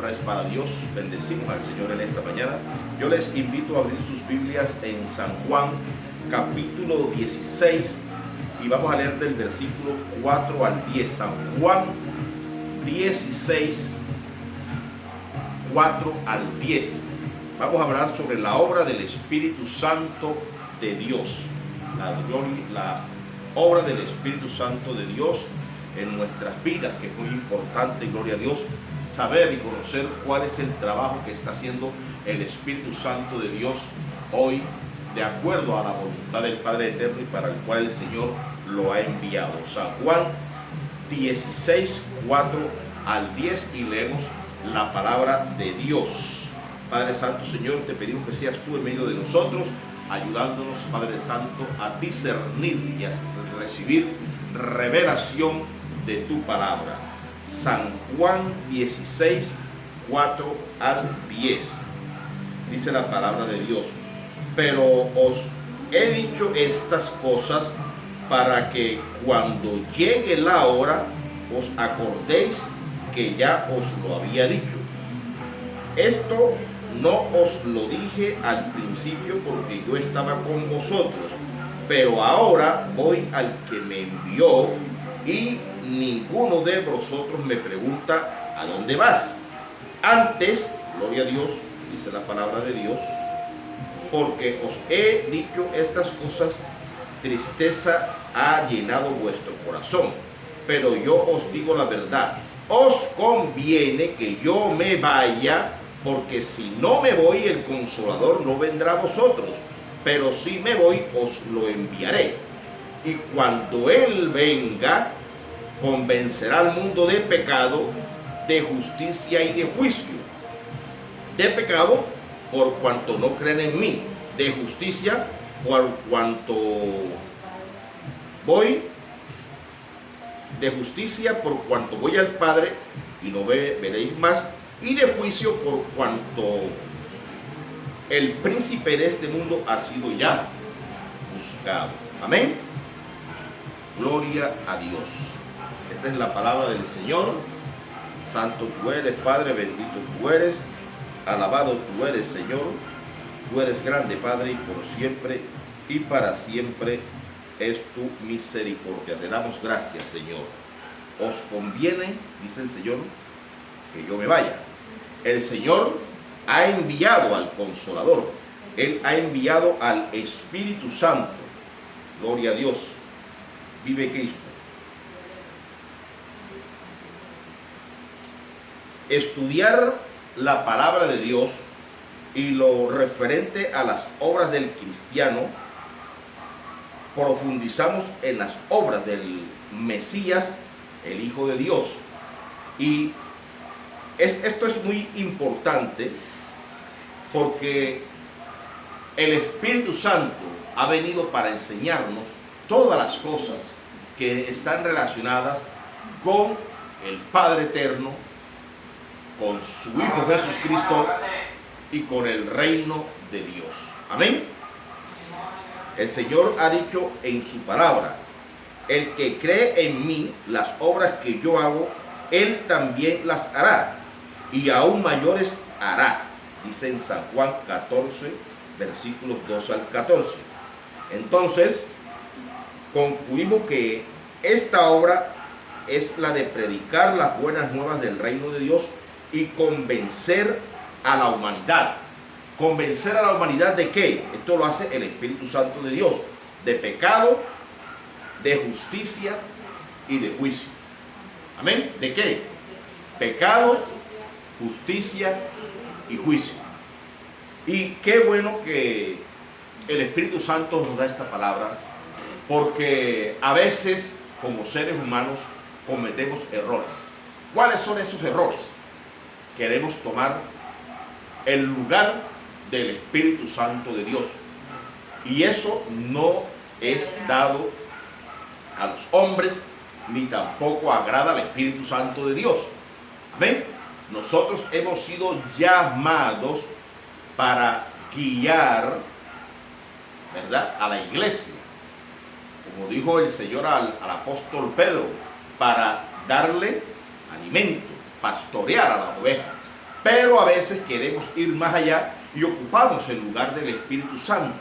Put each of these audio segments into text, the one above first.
palabra es para Dios. Bendecimos al Señor en esta mañana. Yo les invito a abrir sus Biblias en San Juan, capítulo 16, y vamos a leer del versículo 4 al 10. San Juan 16, 4 al 10. Vamos a hablar sobre la obra del Espíritu Santo de Dios. La obra del Espíritu Santo de Dios en nuestras vidas, que es muy importante, gloria a Dios, saber y conocer cuál es el trabajo que está haciendo el Espíritu Santo de Dios hoy, de acuerdo a la voluntad del Padre Eterno y para el cual el Señor lo ha enviado. San Juan 16, 4 al 10, y leemos la palabra de Dios. Padre Santo, Señor, te pedimos que seas tú en medio de nosotros, ayudándonos, Padre Santo, a discernir y a recibir revelación de tu palabra. San Juan 16, 4 al 10. Dice la palabra de Dios: pero os he dicho estas cosas para que cuando llegue la hora os acordéis que ya os lo había dicho. Esto no os lo dije al principio porque yo estaba con vosotros, pero ahora voy al que me envió y ninguno de vosotros me pregunta ¿a dónde vas? Antes, gloria a Dios, dice la palabra de Dios, porque os he dicho estas cosas, tristeza ha llenado vuestro corazón, pero yo os digo la verdad, os conviene que yo me vaya, porque si no me voy, el Consolador no vendrá a vosotros, pero si me voy, os lo enviaré. Y cuando Él venga, convencerá al mundo de pecado, de justicia y de juicio. De pecado, por cuanto no creen en mí. De justicia, por cuanto voy. De justicia, por cuanto voy al Padre y no veréis más. Y de juicio, por cuanto el príncipe de este mundo ha sido ya juzgado. Amén. Gloria a Dios. Esta es la palabra del Señor. Santo tú eres, Padre, bendito tú eres, alabado tú eres, Señor. Tú eres grande, Padre, y por siempre y para siempre es tu misericordia. Te damos gracias, Señor. Os conviene, dice el Señor, que yo me vaya. El Señor ha enviado al Consolador. Él ha enviado al Espíritu Santo. Gloria a Dios. Vive Cristo. Estudiar la palabra de Dios y lo referente a las obras del cristiano, profundizamos en las obras del Mesías, el Hijo de Dios. Y esto es muy importante porque el Espíritu Santo ha venido para enseñarnos todas las cosas que están relacionadas con el Padre Eterno, con su Hijo Jesucristo y con el reino de Dios. Amén. El Señor ha dicho en su palabra: el que cree en mí, las obras que yo hago, él también las hará, y aún mayores hará. Dice en San Juan 14, versículos 2 al 14. Entonces, concluimos que esta obra es la de predicar las buenas nuevas del reino de Dios y convencer a la humanidad. ¿Convencer a la humanidad de qué? Esto lo hace el Espíritu Santo de Dios. De pecado, de justicia y de juicio. ¿Amén? ¿De qué? Pecado, justicia y juicio. Y qué bueno que el Espíritu Santo nos da esta palabra, porque a veces como seres humanos cometemos errores. ¿Cuáles son esos errores? Queremos tomar el lugar del Espíritu Santo de Dios, y eso no es dado a los hombres, ni tampoco agrada al Espíritu Santo de Dios. Amén. Nosotros hemos sido llamados para guiar, ¿verdad?, a la iglesia, como dijo el Señor al apóstol Pedro, para darle alimento, pastorear a la oveja. Pero a veces queremos ir más allá y ocupamos el lugar del Espíritu Santo.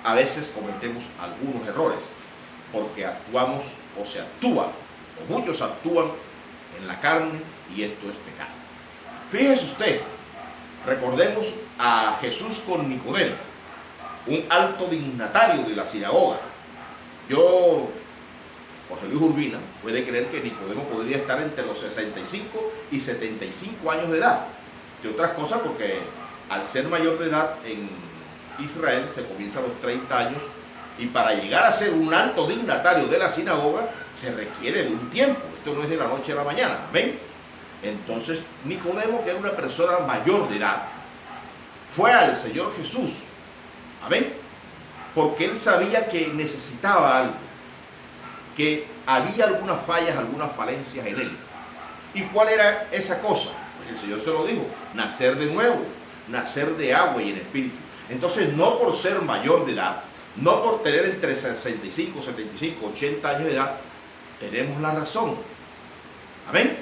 A veces cometemos algunos errores porque actuamos o se actúa, o muchos actúan en la carne y esto es pecado. Fíjese usted, recordemos a Jesús con Nicodemo, un alto dignatario de la sinagoga. Jorge Luis Urbina puede creer que Nicodemo podría estar entre los 65 y 75 años de edad. De otras cosas, porque al ser mayor de edad en Israel se comienza a los 30 años y para llegar a ser un alto dignatario de la sinagoga se requiere de un tiempo. Esto no es de la noche a la mañana. ¿Ven? Entonces Nicodemo, que era una persona mayor de edad, fue al Señor Jesús. ¿Amén? Porque él sabía que necesitaba algo, que había algunas fallas, algunas falencias en él. ¿Y cuál era esa cosa? Pues el Señor se lo dijo: nacer de nuevo, nacer de agua y en espíritu. Entonces, no por ser mayor de edad, no por tener entre 65, 75, 80 años de edad, tenemos la razón. ¿Amén?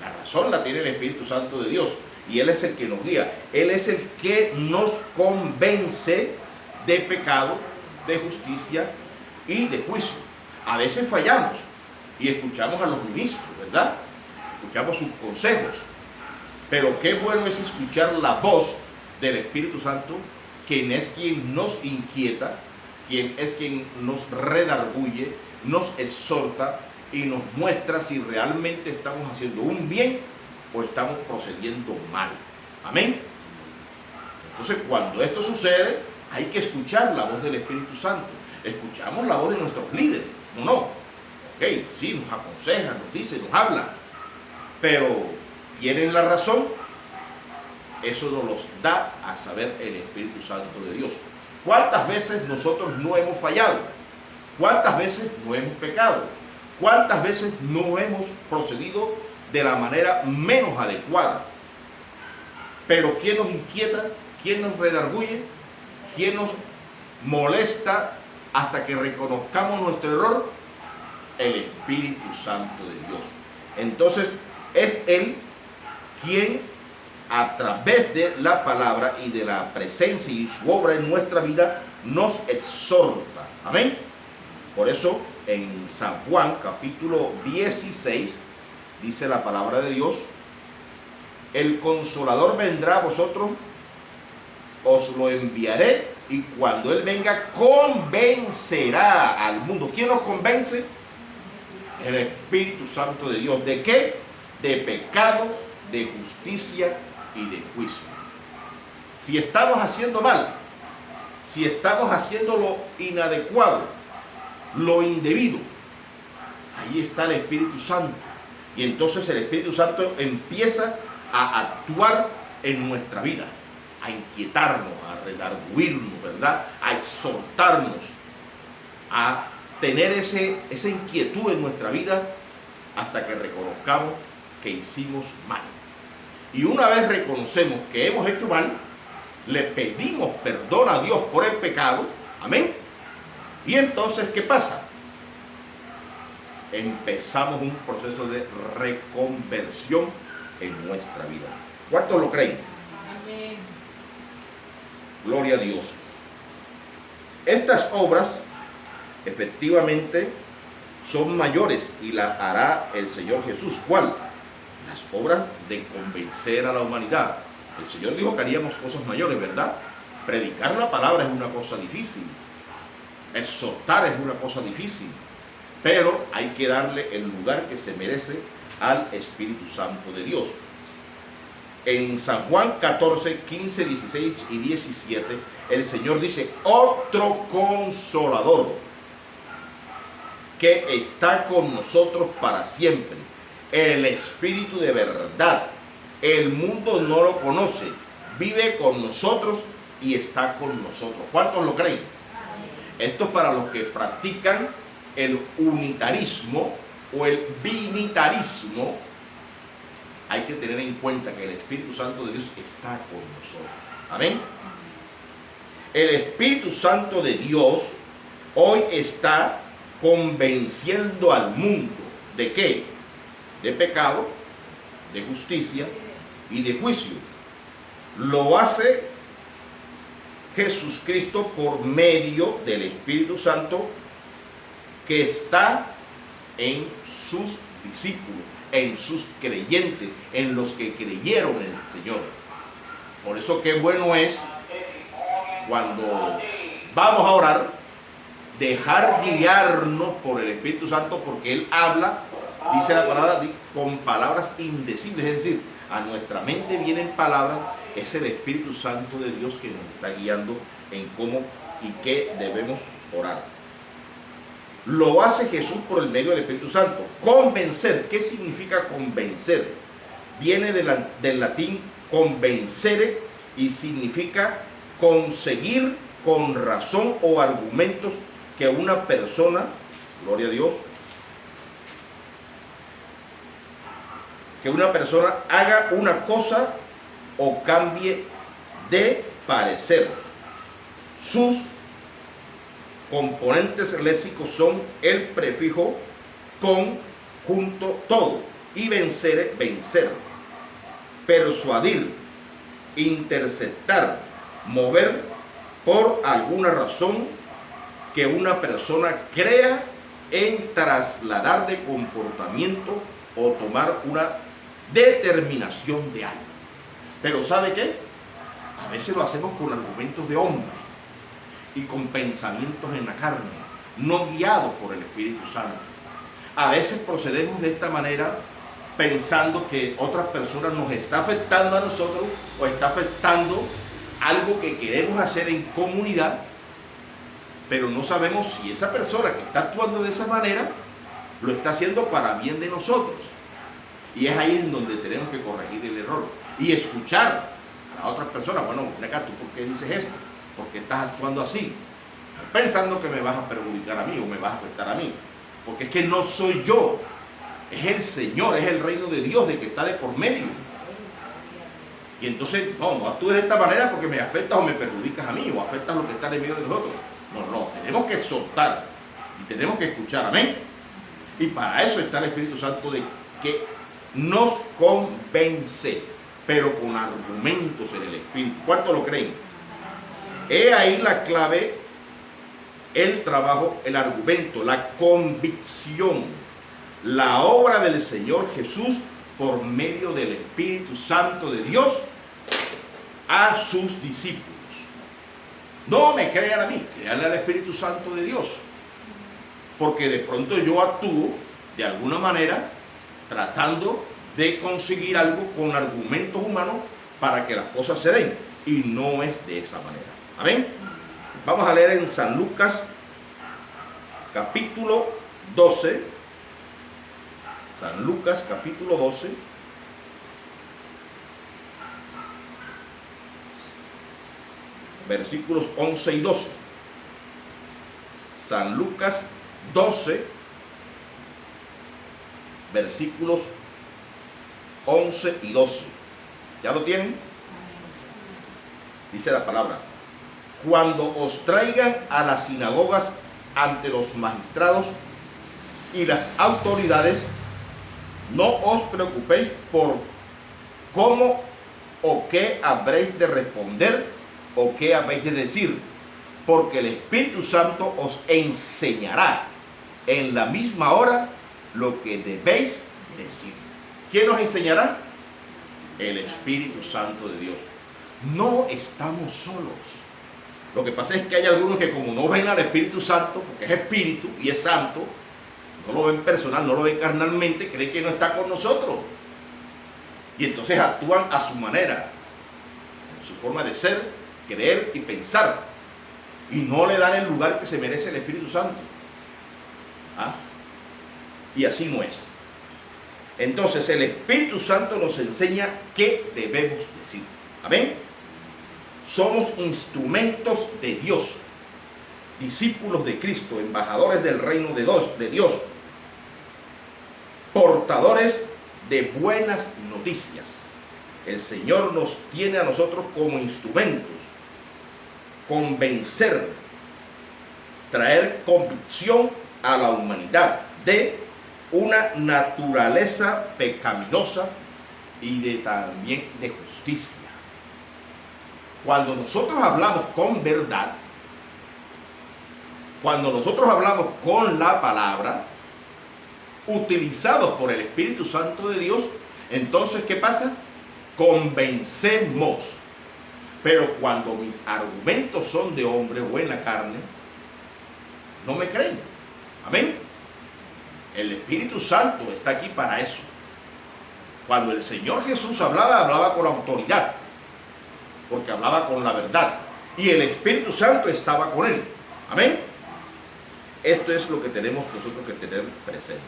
La razón la tiene el Espíritu Santo de Dios y Él es el que nos guía. Él es el que nos convence de pecado, de justicia y de juicio. A veces fallamos y escuchamos a los ministros, ¿verdad? Escuchamos sus consejos. Pero qué bueno es escuchar la voz del Espíritu Santo, quien es quien nos inquieta, quien es quien nos redarguye, nos exhorta y nos muestra si realmente estamos haciendo un bien o estamos procediendo mal. Amén. Entonces, cuando esto sucede, hay que escuchar la voz del Espíritu Santo. Escuchamos la voz de nuestros líderes. No. Ok, sí, nos aconsejan, nos dicen, nos hablan. Pero, ¿tienen la razón? Eso nos los da a saber el Espíritu Santo de Dios. ¿Cuántas veces nosotros no hemos fallado? ¿Cuántas veces no hemos pecado? ¿Cuántas veces no hemos procedido de la manera menos adecuada? Pero ¿quién nos inquieta? ¿Quién nos redarguye? ¿Quién nos molesta hasta que reconozcamos nuestro error? El Espíritu Santo de Dios. Entonces es Él quien, a través de la palabra y de la presencia y su obra en nuestra vida, nos exhorta. Amén. Por eso en San Juan capítulo 16 dice la palabra de Dios: el Consolador vendrá a vosotros, os lo enviaré, y cuando Él venga convencerá al mundo. ¿Quién nos convence? El Espíritu Santo de Dios. ¿De qué? De pecado, de justicia y de juicio. Si estamos haciendo mal, si estamos haciendo lo inadecuado, lo indebido, ahí está el Espíritu Santo. Y entonces el Espíritu Santo empieza a actuar en nuestra vida, a inquietarnos, a redarguirnos, ¿verdad? A exhortarnos, a tener esa inquietud en nuestra vida hasta que reconozcamos que hicimos mal. Y una vez reconocemos que hemos hecho mal, le pedimos perdón a Dios por el pecado. Amén. Y entonces, ¿qué pasa? Empezamos un proceso de reconversión en nuestra vida. ¿Cuántos lo creen? Amén. Gloria a Dios. Estas obras efectivamente son mayores y las hará el Señor Jesús. ¿Cuál? Las obras de convencer a la humanidad. El Señor dijo que haríamos cosas mayores, ¿verdad? Predicar la palabra es una cosa difícil. Exhortar es una cosa difícil. Pero hay que darle el lugar que se merece al Espíritu Santo de Dios. En San Juan 14, 15, 16 y 17, el Señor dice: otro consolador que está con nosotros para siempre, el Espíritu de verdad. El mundo no lo conoce, vive con nosotros y está con nosotros. ¿Cuántos lo creen? Esto es para los que practican el unitarismo o el binitarismo. Hay que tener en cuenta que el Espíritu Santo de Dios está con nosotros. Amén. El Espíritu Santo de Dios hoy está convenciendo al mundo. ¿De qué? De pecado, de justicia y de juicio. Lo hace Jesucristo por medio del Espíritu Santo que está en sus discípulos, en sus creyentes, en los que creyeron en el Señor. Por eso qué bueno es cuando vamos a orar, dejar guiarnos por el Espíritu Santo, porque Él habla, dice la palabra, con palabras indecibles, es decir, a nuestra mente vienen palabras. Es el Espíritu Santo de Dios que nos está guiando en cómo y qué debemos orar. Lo hace Jesús por el medio del Espíritu Santo. Convencer, ¿qué significa convencer? Viene del latín convencere y significa conseguir con razón o argumentos que una persona, gloria a Dios, que una persona haga una cosa o cambie de parecer. Sus componentes léxicos son el prefijo con, junto, todo, y vencer, vencer, persuadir, interceptar, mover por alguna razón que una persona crea en trasladar de comportamiento o tomar una determinación de algo. Pero ¿sabe qué? A veces lo hacemos con argumentos de hombre y con pensamientos en la carne, no guiados por el Espíritu Santo. A veces procedemos de esta manera pensando que otras personas nos está afectando a nosotros o está afectando algo que queremos hacer en comunidad, pero no sabemos si esa persona que está actuando de esa manera lo está haciendo para bien de nosotros. Y es ahí en donde tenemos que corregir el error y escuchar a la otra persona. Bueno, ven acá, ¿tú por qué dices esto? ¿Por qué estás actuando así? Pensando que me vas a perjudicar a mí o me vas a afectar a mí. Porque es que no soy yo, es el Señor, es el reino de Dios de que está de por medio. Y entonces, no actúes de esta manera porque me afectas o me perjudicas a mí o afectas lo que está en medio de nosotros. No, tenemos que soltar y tenemos que escuchar, amén. Y para eso está el Espíritu Santo, de que nos convence, pero con argumentos en el Espíritu. ¿Cuánto lo creen? He ahí la clave, el trabajo, el argumento, la convicción, la obra del Señor Jesús por medio del Espíritu Santo de Dios a sus discípulos. No me crean a mí, créanle al Espíritu Santo de Dios, porque de pronto yo actúo de alguna manera tratando de conseguir algo con argumentos humanos para que las cosas se den, y no es de esa manera. Amén. Vamos a leer en San Lucas capítulo 12. San Lucas capítulo 12. Versículos 11 y 12. San Lucas 12, versículos 11 y 12. ¿Ya lo tienen? Dice la palabra: cuando os traigan a las sinagogas ante los magistrados y las autoridades, no os preocupéis por cómo o qué habréis de responder o qué habéis de decir, porque el Espíritu Santo os enseñará en la misma hora lo que debéis decir. ¿Quién nos enseñará? El Espíritu Santo de Dios. No estamos solos. Lo que pasa es que hay algunos que, como no ven al Espíritu Santo, porque es Espíritu y es Santo, no lo ven personal, no lo ven carnalmente, creen que no está con nosotros. Y entonces actúan a su manera, en su forma de ser, creer y pensar. Y no le dan el lugar que se merece el Espíritu Santo. ¿Ah? Y así no es. Entonces el Espíritu Santo nos enseña qué debemos decir. Amén. Somos instrumentos de Dios, discípulos de Cristo, embajadores del reino de Dios, portadores de buenas noticias. El Señor nos tiene a nosotros como instrumentos. Convencer, traer convicción a la humanidad de una naturaleza pecaminosa y también de justicia. Cuando nosotros hablamos con verdad, cuando nosotros hablamos con la palabra, utilizados por el Espíritu Santo de Dios, entonces, ¿qué pasa? Convencemos. Pero cuando mis argumentos son de hombre o en la carne, no me creen. Amén. El Espíritu Santo está aquí para eso. Cuando el Señor Jesús hablaba, hablaba con autoridad, porque hablaba con la verdad, y el Espíritu Santo estaba con él. Amén. Esto es lo que tenemos nosotros que tener presente.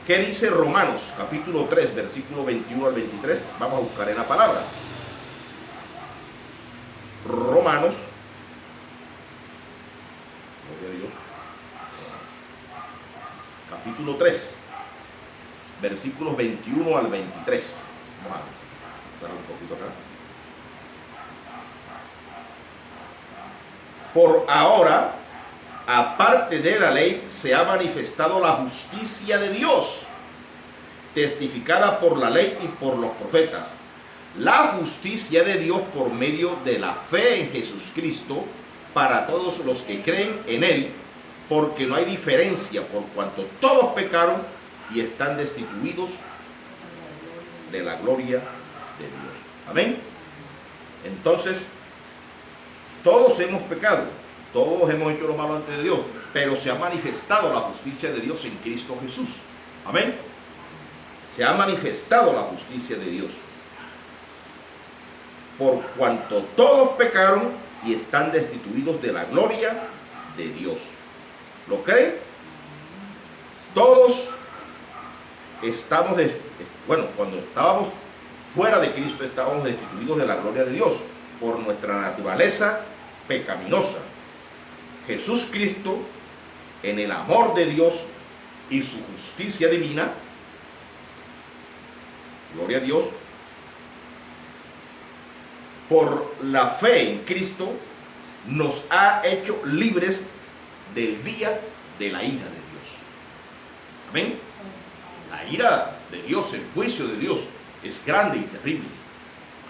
¿Qué dice Romanos capítulo 3, versículo 21 al 23? Vamos a buscar en la palabra. Romanos, gloria a Dios, capítulo 3, versículos 21 al 23. Vamos a pasar un poquito acá. Por ahora, aparte de la ley, se ha manifestado la justicia de Dios, testificada por la ley y por los profetas. La justicia de Dios por medio de la fe en Jesucristo para todos los que creen en Él, porque no hay diferencia, por cuanto todos pecaron y están destituidos de la gloria de Dios. Amén. Entonces, todos hemos pecado, todos hemos hecho lo malo ante Dios, pero se ha manifestado la justicia de Dios en Cristo Jesús. Amén. Se ha manifestado la justicia de Dios. Por cuanto todos pecaron y están destituidos de la gloria de Dios. ¿Lo creen? Todos estamos, cuando estábamos fuera de Cristo, estábamos destituidos de la gloria de Dios por nuestra naturaleza pecaminosa. Jesús Cristo, en el amor de Dios y su justicia divina, gloria a Dios, por la fe en Cristo, nos ha hecho libres del día de la ira de Dios. Amén. La ira de Dios, el juicio de Dios es grande y terrible.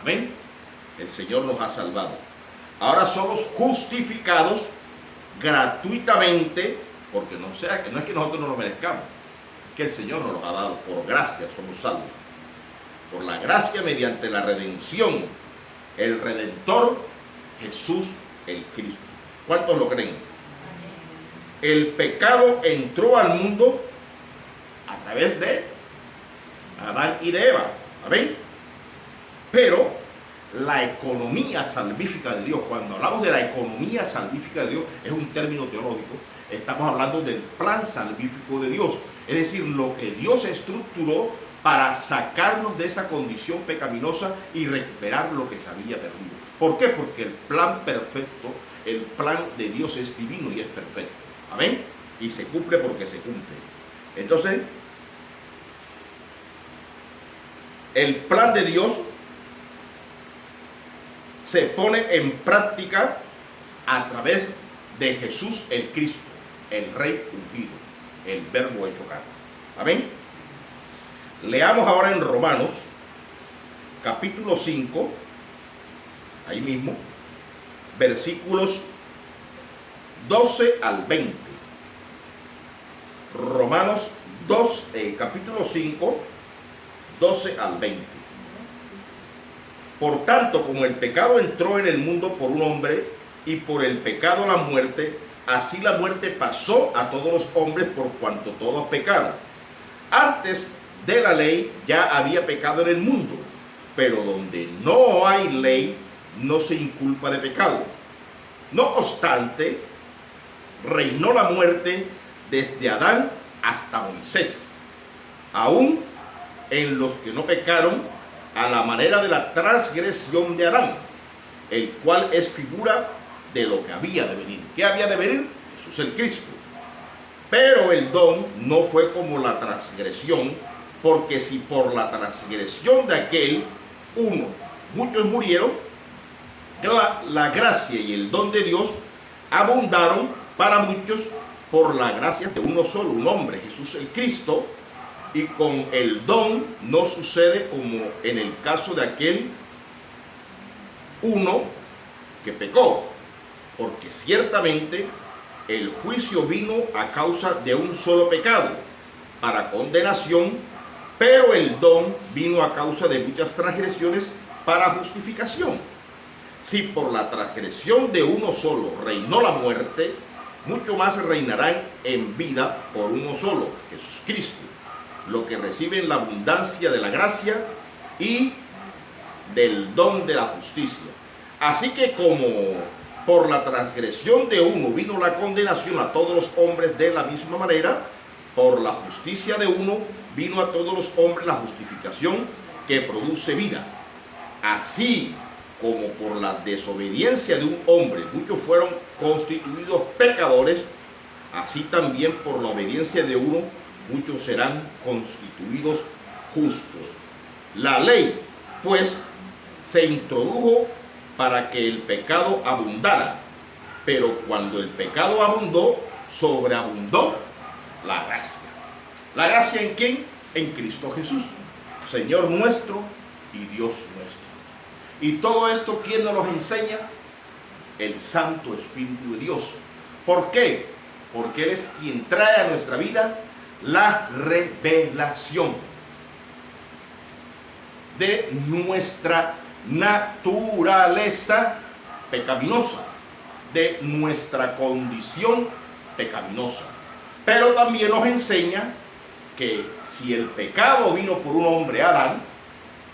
Amén. El Señor nos ha salvado. Ahora somos justificados gratuitamente, porque no es que nosotros no lo merezcamos, es que el Señor nos lo ha dado. Por gracia somos salvos. Por la gracia mediante la redención. El Redentor, Jesús el Cristo. ¿Cuántos lo creen? El pecado entró al mundo a través de Adán y de Eva. Amén. Pero la economía salvífica de Dios, cuando hablamos de la economía salvífica de Dios, es un término teológico. Estamos hablando del plan salvífico de Dios. Es decir, lo que Dios estructuró para sacarnos de esa condición pecaminosa y recuperar lo que se había perdido. ¿Por qué? Porque el plan perfecto, el plan de Dios es divino y es perfecto. Amén. Y se cumple porque se cumple. Entonces, el plan de Dios se pone en práctica a través de Jesús el Cristo, el Rey ungido, el Verbo hecho carne. Amén. Leamos ahora en Romanos, capítulo 5, ahí mismo, versículos 12 al 20. Romanos capítulo 5, 12 al 20. Por tanto, como el pecado entró en el mundo por un hombre, y por el pecado la muerte, así la muerte pasó a todos los hombres por cuanto todos pecaron. Antes de la ley ya había pecado en el mundo, pero donde no hay ley no se inculpa de pecado. No obstante, reinó la muerte desde Adán hasta Moisés, aún en los que no pecaron, a la manera de la transgresión de Adán, el cual es figura de lo que había de venir. ¿Qué había de venir? Jesús el Cristo. Pero el don no fue como la transgresión, porque si por la transgresión de aquel muchos murieron, la gracia y el don de Dios abundaron para muchos por la gracia de uno solo, un hombre, Jesús el Cristo, Y con el don no sucede como en el caso de aquel uno que pecó, porque ciertamente el juicio vino a causa de un solo pecado, para condenación, pero el don vino a causa de muchas transgresiones para justificación. Si por la transgresión de uno solo reinó la muerte, mucho más reinarán en vida por uno solo, Jesucristo, lo que reciben la abundancia de la gracia y del don de la justicia. Así que como por la transgresión de uno vino la condenación a todos los hombres, de la misma manera, por la justicia de uno vino a todos los hombres la justificación que produce vida. Así como por la desobediencia de un hombre muchos fueron constituidos pecadores, así también por la obediencia de uno muchos serán constituidos justos. La ley, pues, se introdujo para que el pecado abundara, pero cuando el pecado abundó, sobreabundó la gracia. ¿La gracia en quién? En Cristo Jesús, Señor nuestro y Dios nuestro. Y todo esto, ¿quién nos lo enseña? El Santo Espíritu de Dios. ¿Por qué? Porque Él es quien trae a nuestra vida la revelación de nuestra naturaleza pecaminosa, de nuestra condición pecaminosa. Pero también nos enseña que si el pecado vino por un hombre, Adán,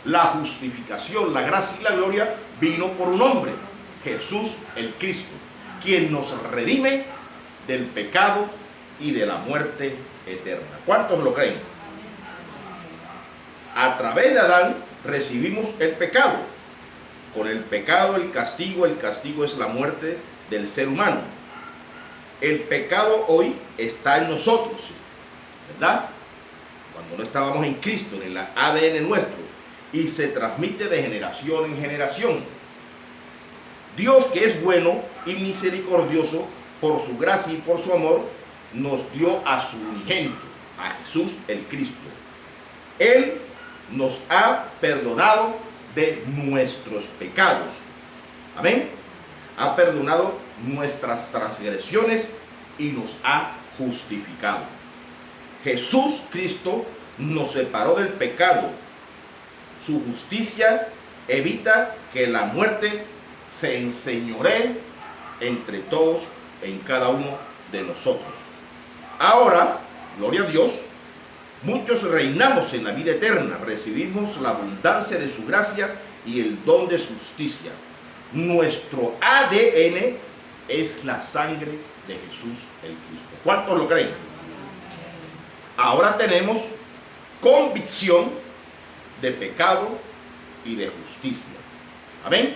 la justificación, la gracia y la gloria vino por un hombre, Jesús el Cristo, quien nos redime del pecado y de la muerte eterna. ¿Cuántos lo creen? A través de Adán recibimos el pecado. Con el pecado el castigo es la muerte del ser humano. El pecado hoy está en nosotros, ¿verdad? Cuando no estábamos en Cristo, en el ADN nuestro, y se transmite de generación en generación. Dios, que es bueno y misericordioso, por su gracia y por su amor, nos dio a su unigénito, a Jesús el Cristo. Él nos ha perdonado de nuestros pecados. Amén. Ha perdonado nuestras transgresiones y nos ha justificado. Jesús Cristo nos separó del pecado. Su justicia evita que la muerte se enseñoree entre todos, en cada uno de nosotros. Ahora, gloria a Dios, muchos reinamos en la vida eterna, recibimos la abundancia de su gracia y el don de su justicia. Nuestro ADN es la sangre de Jesús el Cristo. ¿Cuántos lo creen? Ahora tenemos convicción de pecado y de justicia. Amén.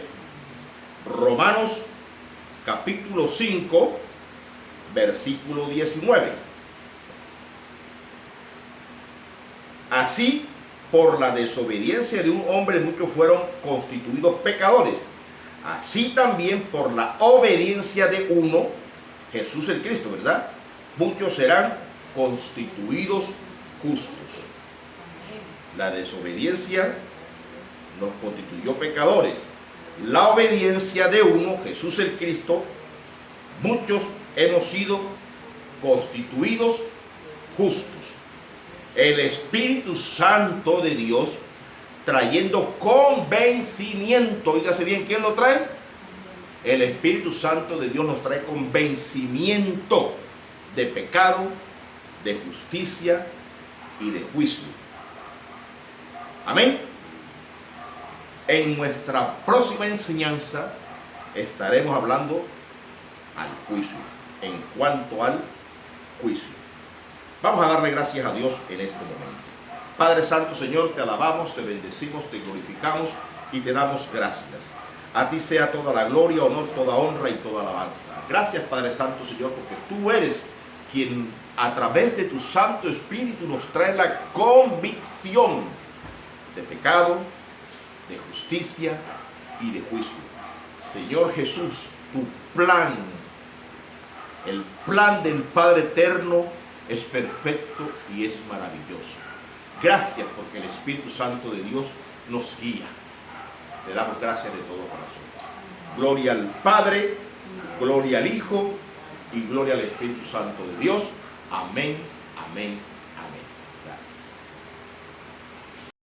Romanos capítulo 5, versículo 19. Así, por la desobediencia de un hombre muchos fueron constituidos pecadores. Así también por la obediencia de uno, Jesús el Cristo, ¿verdad? Muchos serán constituidos justos. La desobediencia nos constituyó pecadores. La obediencia de uno, Jesús el Cristo, muchos hemos sido constituidos justos. El Espíritu Santo de Dios trayendo convencimiento. Óigase bien, ¿quién lo trae? El Espíritu Santo de Dios nos trae convencimiento de pecado, de justicia y de juicio. Amén. En nuestra próxima enseñanza estaremos hablando al juicio, en cuanto al juicio. Vamos a darle gracias a Dios en este momento. Padre Santo, Señor, te alabamos, te bendecimos, te glorificamos y te damos gracias. A ti sea toda la gloria, honor, toda honra y toda alabanza. Gracias, Padre Santo, Señor, porque tú eres quien a través de tu Santo Espíritu nos trae la convicción de pecado, de justicia y de juicio. Señor Jesús, tu plan, el plan del Padre eterno es perfecto y es maravilloso. Gracias porque el Espíritu Santo de Dios nos guía. Le damos gracias de todo corazón. Gloria al Padre, gloria al Hijo y gloria al Espíritu Santo de Dios. Amén, amén.